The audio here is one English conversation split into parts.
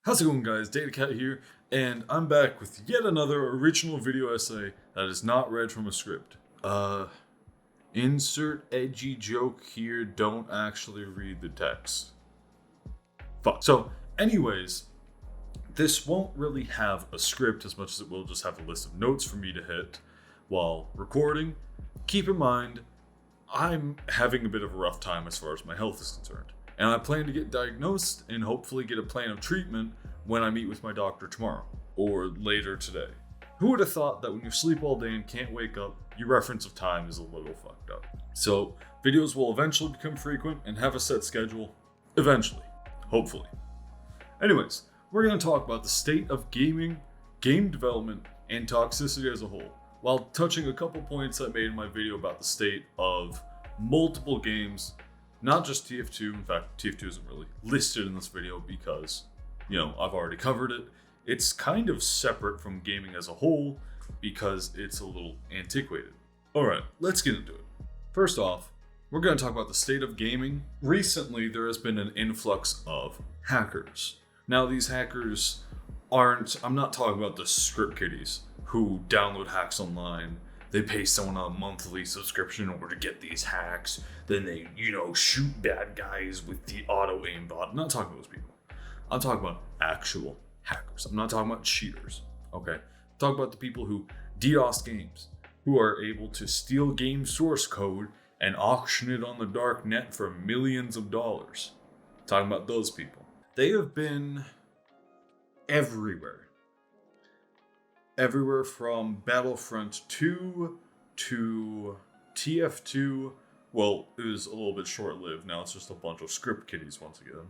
How's it going, guys? Datacat here, and I'm back with yet another original video essay that is not read from a script. Insert edgy joke here, don't actually read the text. Fuck. So, anyways, this won't really have a script as much as it will just have a list of notes for me to hit while recording. Keep in mind, I'm having a bit of a rough time as far as my health is concerned. And I plan to get diagnosed and hopefully get a plan of treatment when I meet with my doctor tomorrow or later today. Who would have thought that when you sleep all day and can't wake up, your reference of time is a little fucked up? So, videos will eventually become frequent and have a set schedule. Eventually. Hopefully. Anyways, we're going to talk about the state of gaming, game development, and toxicity as a whole, while touching a couple points I made in my video about the state of multiple games. Not just TF2, in fact, TF2 isn't really listed in this video because, I've already covered it. It's kind of separate from gaming as a whole because it's a little antiquated. Alright, let's get into it. First off, we're going to talk about the state of gaming. Recently, there has been an influx of hackers. Now, these hackers I'm not talking about the script kiddies who download hacks online. They pay someone a monthly subscription in order to get these hacks. Then they, shoot bad guys with the auto aimbot. I'm not talking about those people. I'm talking about actual hackers. I'm not talking about cheaters. Okay? I'm talking about the people who DDoS games, who are able to steal game source code and auction it on the dark net for millions of dollars. I'm talking about those people. They have been everywhere. Everywhere from Battlefront 2 to TF2. Well, it was a little bit short-lived. Now it's just a bunch of script kiddies once again.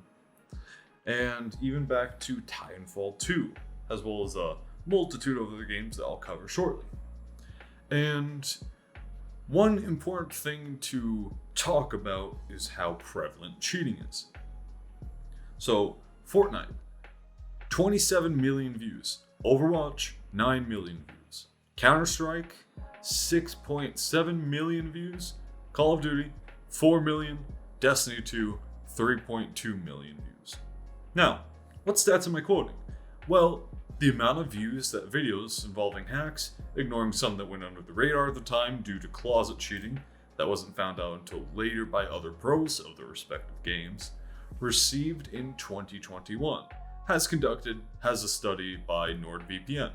And even back to Titanfall 2, as well as a multitude of other games that I'll cover shortly. And one important thing to talk about is how prevalent cheating is. So, Fortnite, 27 million views. Overwatch, 9 million views. Counter-Strike, 6.7 million views. Call of Duty, 4 million. Destiny 2, 3.2 million views. Now, what stats am I quoting? Well, the amount of views that videos involving hacks, ignoring some that went under the radar at the time due to closet cheating that wasn't found out until later by other pros of their respective games, received in 2021. Has a study by NordVPN.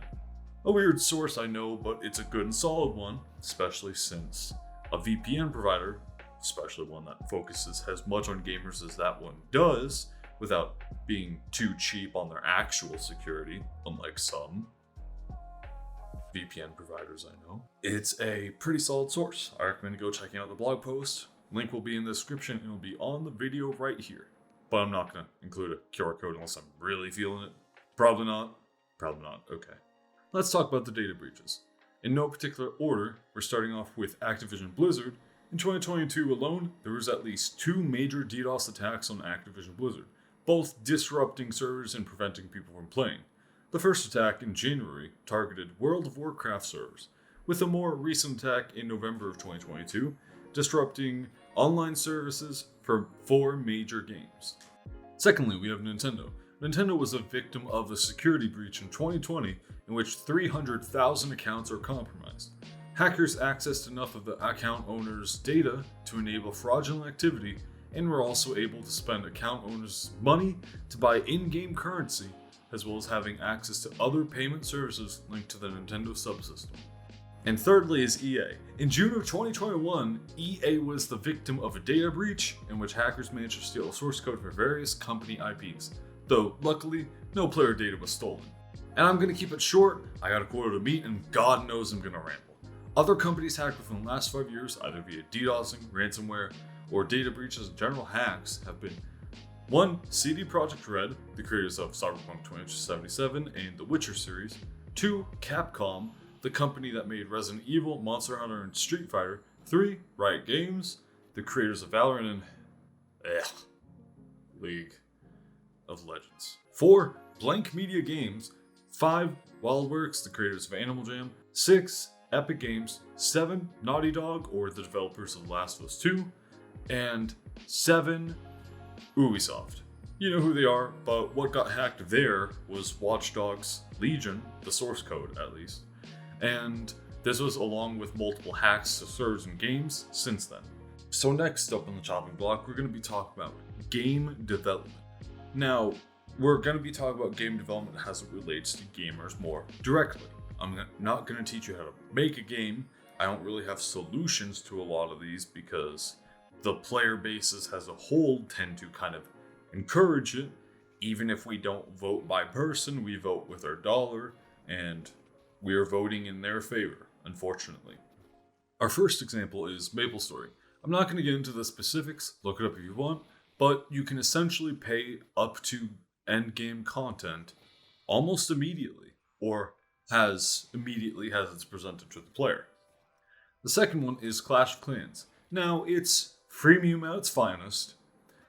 A weird source, I know, but it's a good and solid one, especially since a VPN provider, especially one that focuses as much on gamers as that one does, without being too cheap on their actual security, unlike some VPN providers I know. It's a pretty solid source. I recommend go checking out the blog post. Link will be in the description and it'll be on the video right here. But I'm not going to include a QR code unless I'm really feeling it. Probably not. Okay. Let's talk about the data breaches. In no particular order, we're starting off with Activision Blizzard. In 2022 alone, there was at least 2 major DDoS attacks on Activision Blizzard, both disrupting servers and preventing people from playing. The first attack in January targeted World of Warcraft servers, with a more recent attack in November of 2022, disrupting online services for 4 major games. Secondly, we have Nintendo. Nintendo was a victim of a security breach in 2020 in which 300,000 accounts are compromised. Hackers accessed enough of the account owners' data to enable fraudulent activity and were also able to spend account owners' money to buy in-game currency, as well as having access to other payment services linked to the Nintendo subsystem. And thirdly is EA. In June of 2021, EA was the victim of a data breach in which hackers managed to steal source code for various company IPs, though luckily, no player data was stolen. And I'm going to keep it short, I got a quota to meet and God knows I'm going to ramble. Other companies hacked within the last 5 years, either via DDoSing, ransomware, or data breaches and general hacks have been 1. CD Projekt Red, the creators of Cyberpunk 2077 and the Witcher series. 2. Capcom, the company that made Resident Evil, Monster Hunter, and Street Fighter. 3. Riot Games, the creators of Valorant and League of Legends. 4. Blank Media Games. 5. Wildworks, the creators of Animal Jam. 6. Epic Games. 7. Naughty Dog, or the developers of The Last of Us 2. And 7. Ubisoft. You know who they are, but what got hacked there was Watch Dogs Legion, the source code at least. And this was along with multiple hacks to servers and games since then. So next up on the chopping block, we're going to be talking about game development. Now, we're going to be talking about game development as it relates to gamers more directly. I'm not going to teach you how to make a game. I don't really have solutions to a lot of these because the player bases as a whole tend to kind of encourage it. Even if we don't vote by person, we vote with our dollar, and we are voting in their favor, unfortunately. Our first example is MapleStory. I'm not going to get into the specifics, look it up if you want, but you can essentially pay up to endgame content almost immediately, or as immediately as it's presented to the player. The second one is Clash of Clans. Now, it's freemium at its finest.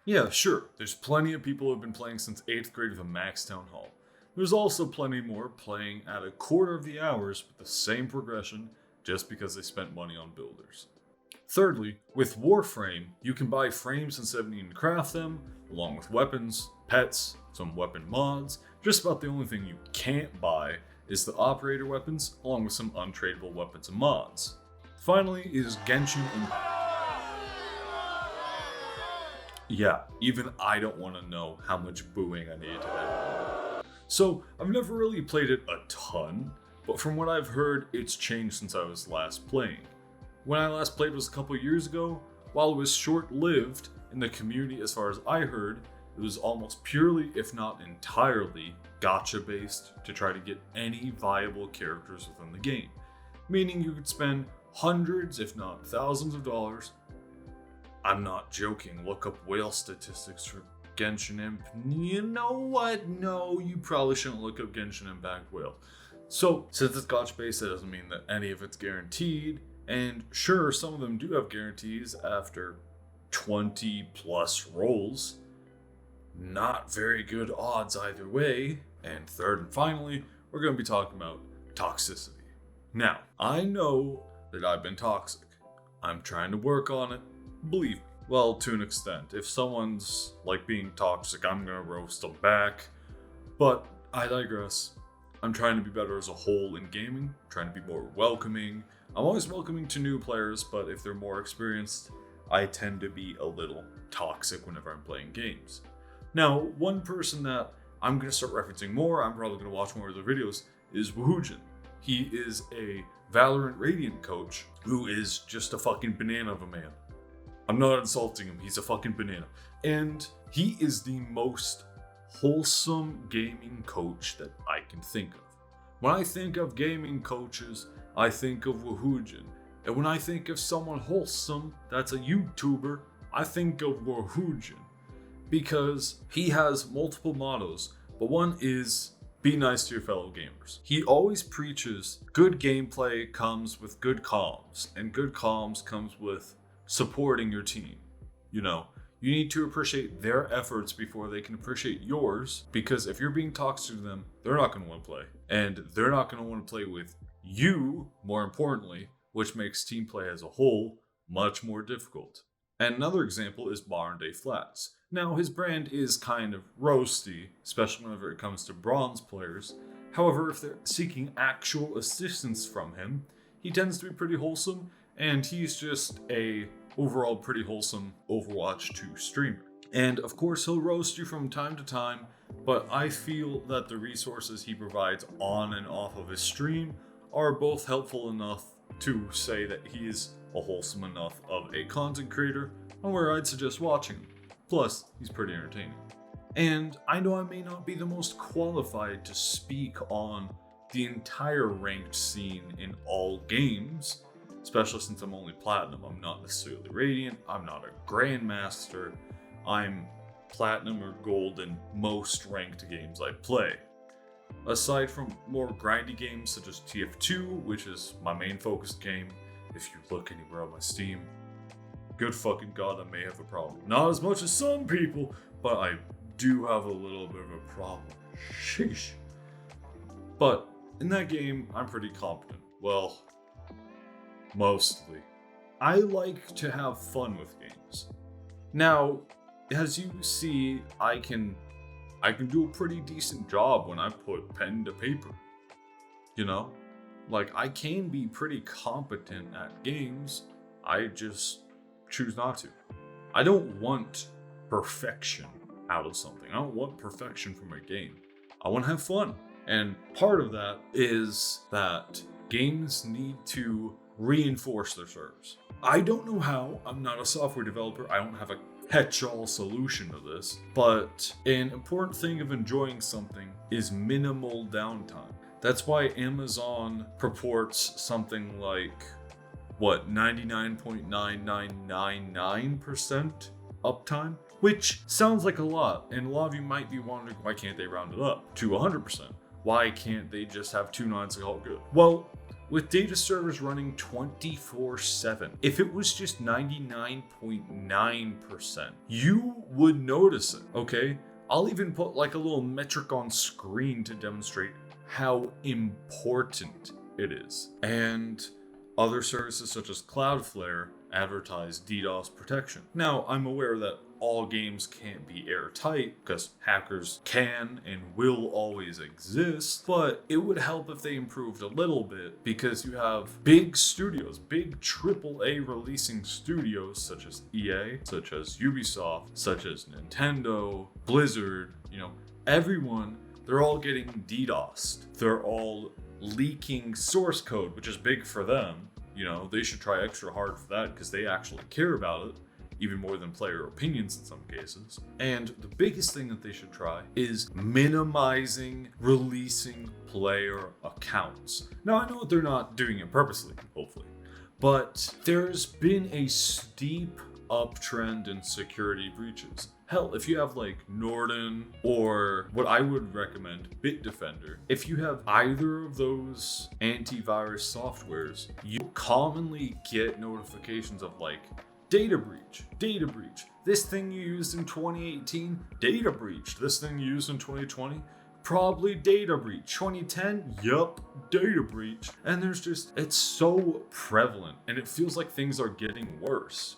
Yeah, sure, there's plenty of people who have been playing since 8th grade with a max town hall. There's also plenty more playing at a quarter of the hours with the same progression just because they spent money on builders. Thirdly, with Warframe, you can buy frames instead of needing to craft them, along with weapons, pets, some weapon mods. Just about the only thing you can't buy is the operator weapons, along with some untradeable weapons and mods. Finally is Genshin Impact. Yeah, even I don't want to know how much booing I need to have. So, I've never really played it a ton, but from what I've heard, it's changed since I was last playing. When I last played was a couple years ago. While it was short-lived in the community as far as I heard, it was almost purely, if not entirely, gacha-based to try to get any viable characters within the game. Meaning you could spend hundreds, if not thousands of dollars. I'm not joking, look up whale statistics for Genshin Impact. You know what? No, you probably shouldn't look up Genshin Impact whale. So, since it's gacha based, that doesn't mean that any of it's guaranteed. And sure, some of them do have guarantees after 20 plus rolls. Not very good odds either way. And third and finally, we're going to be talking about toxicity. Now, I know that I've been toxic. I'm trying to work on it. Believe me. Well, to an extent. If someone's like being toxic, I'm gonna roast them back. But I digress. I'm trying to be better as a whole in gaming, trying to be more welcoming. I'm always welcoming to new players, but if they're more experienced, I tend to be a little toxic whenever I'm playing games. Now, one person that I'm gonna start referencing more, I'm probably gonna watch more of their videos, is Woohoojin. He is a Valorant Radiant coach who is just a fucking banana of a man. I'm not insulting him, he's a fucking banana. And he is the most wholesome gaming coach that I can think of. When I think of gaming coaches, I think of Woohoojin. And when I think of someone wholesome that's a YouTuber, I think of Woohoojin. Because he has multiple mottos, but one is be nice to your fellow gamers. He always preaches good gameplay comes with good comms, and good comms comes with supporting your team. You know, you need to appreciate their efforts before they can appreciate yours, because if you're being toxic to them, they're not going to want to play. And they're not going to want to play with you, more importantly, which makes team play as a whole much more difficult. And another example is Modern Day Flats. Now, his brand is kind of roasty, especially whenever it comes to bronze players. However, if they're seeking actual assistance from him, he tends to be pretty wholesome, and he's just a overall pretty wholesome Overwatch 2 streamer. And of course, he'll roast you from time to time, but I feel that the resources he provides on and off of his stream are both helpful enough to say that he's a wholesome enough of a content creator, and where I'd suggest watching him. Plus, he's pretty entertaining. And I know I may not be the most qualified to speak on the entire ranked scene in all games, especially since I'm only Platinum. I'm not necessarily Radiant, I'm not a Grandmaster, I'm Platinum or Gold in most ranked games I play. Aside from more grindy games such as TF2, which is my main focused game, if you look anywhere on my Steam, good fucking god, I may have a problem. Not as much as some people, but I do have a little bit of a problem. Sheesh. But in that game, I'm pretty competent. Well, mostly. I like to have fun with games. Now, as you see, I can do a pretty decent job when I put pen to paper. You know? Like, I can be pretty competent at games. I just choose not to. I don't want perfection out of something. I don't want perfection from a game. I want to have fun. And part of that is that games need to reinforce their servers. I don't know how. I'm not a software developer. I don't have a catch-all solution to this. But an important thing of enjoying something is minimal downtime. That's why Amazon purports something like, 99.9999% uptime? Which sounds like a lot, and a lot of you might be wondering, why can't they round it up to 100%? Why can't they just have 2 nines and call it good? Well, with data servers running 24/7, if it was just 99.9%, you would notice it, okay? I'll even put like a little metric on screen to demonstrate how important it is. And other services such as Cloudflare advertise DDoS protection. Now, I'm aware that all games can't be airtight because hackers can and will always exist, but it would help if they improved a little bit, because you have big studios, big AAA releasing studios such as EA, such as Ubisoft, such as Nintendo, Blizzard, everyone, they're all getting DDoSed. They're all leaking source code, which is big for them. They should try extra hard for that because they actually care about it, even more than player opinions in some cases. And the biggest thing that they should try is minimizing releasing player accounts. Now, I know they're not doing it purposely, hopefully, but there's been a steep uptrend in security breaches. Hell, if you have like Norton or what I would recommend, Bitdefender, if you have either of those antivirus softwares, you commonly get notifications of like data breach. This thing you used in 2018, data breach. This thing you used in 2020, probably data breach. 2010, yup, data breach. And it's so prevalent, and it feels like things are getting worse.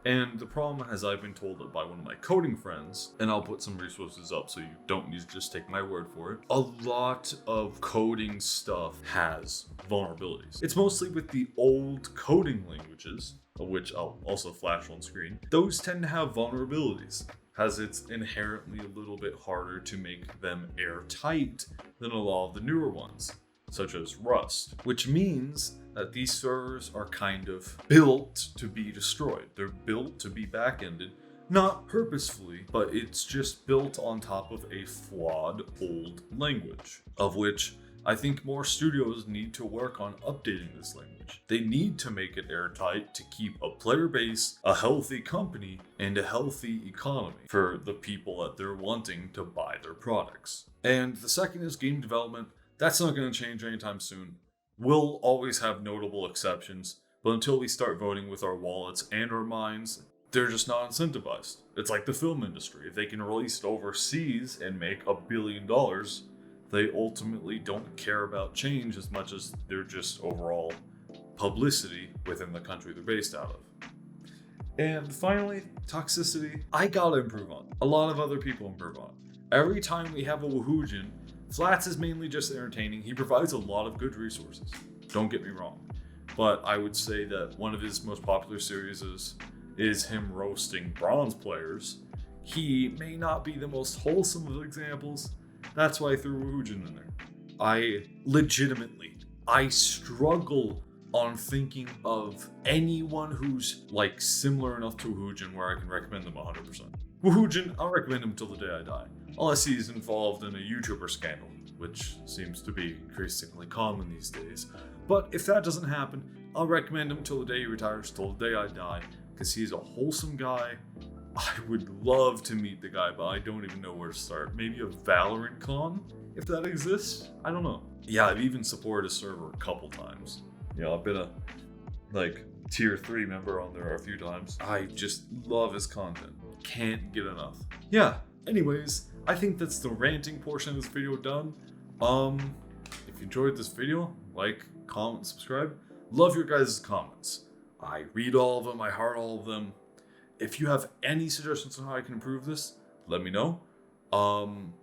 And the problem, as I've been told by one of my coding friends, and I'll put some resources up so you don't need to just take my word for it, a lot of coding stuff has vulnerabilities. It's mostly with the old coding languages, which I'll also flash on screen. Those tend to have vulnerabilities, as it's inherently a little bit harder to make them airtight than a lot of the newer ones, such as Rust, which means that these servers are kind of built to be destroyed. They're built to be back-ended, not purposefully, but it's just built on top of a flawed old language, of which I think more studios need to work on updating this language. They need to make it airtight to keep a player base, a healthy company, and a healthy economy for the people that they're wanting to buy their products. And the second is game development. That's not going to change anytime soon. We'll always have notable exceptions, but until we start voting with our wallets and our minds, they're just not incentivized. It's like the film industry. If they can release it overseas and make $1 billion, they ultimately don't care about change as much as they're just overall publicity within the country they're based out of. And finally, toxicity. I gotta improve on. A lot of other people improve on. Every time we have a Woohoojin, Flats is mainly just entertaining. He provides a lot of good resources. Don't get me wrong. But I would say that one of his most popular series is him roasting bronze players. He may not be the most wholesome of examples. That's why I threw Woohoojin in there. I struggle on thinking of anyone who's like similar enough to Woohoojin where I can recommend them 100%. Woohoojin, I'll recommend him till the day I die. Unless he's involved in a YouTuber scandal, which seems to be increasingly common these days. But if that doesn't happen, I'll recommend him till the day he retires, till the day I die, because he's a wholesome guy. I would love to meet the guy, but I don't even know where to start. Maybe a Valorant con, if that exists? I don't know. Yeah, I've even supported a server a couple times. I've been a tier 3 member on there a few times. I just love his content. Can't get enough. Yeah, anyways, I think that's the ranting portion of this video done. If you enjoyed this video, like, comment, subscribe. Love your guys' comments. I read all of them, I heart all of them. if you have any suggestions on how I can improve this, let me know. I'm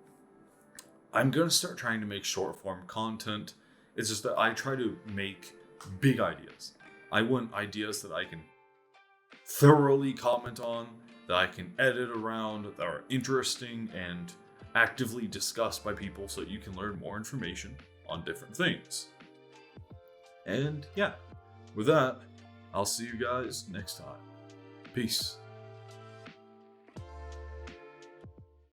gonna start trying to make short form content. It's just that I try to make big ideas. I want ideas that I can thoroughly comment on, that I can edit around, that are interesting and actively discussed by people so that you can learn more information on different things. And yeah, with that, I'll see you guys next time. Peace.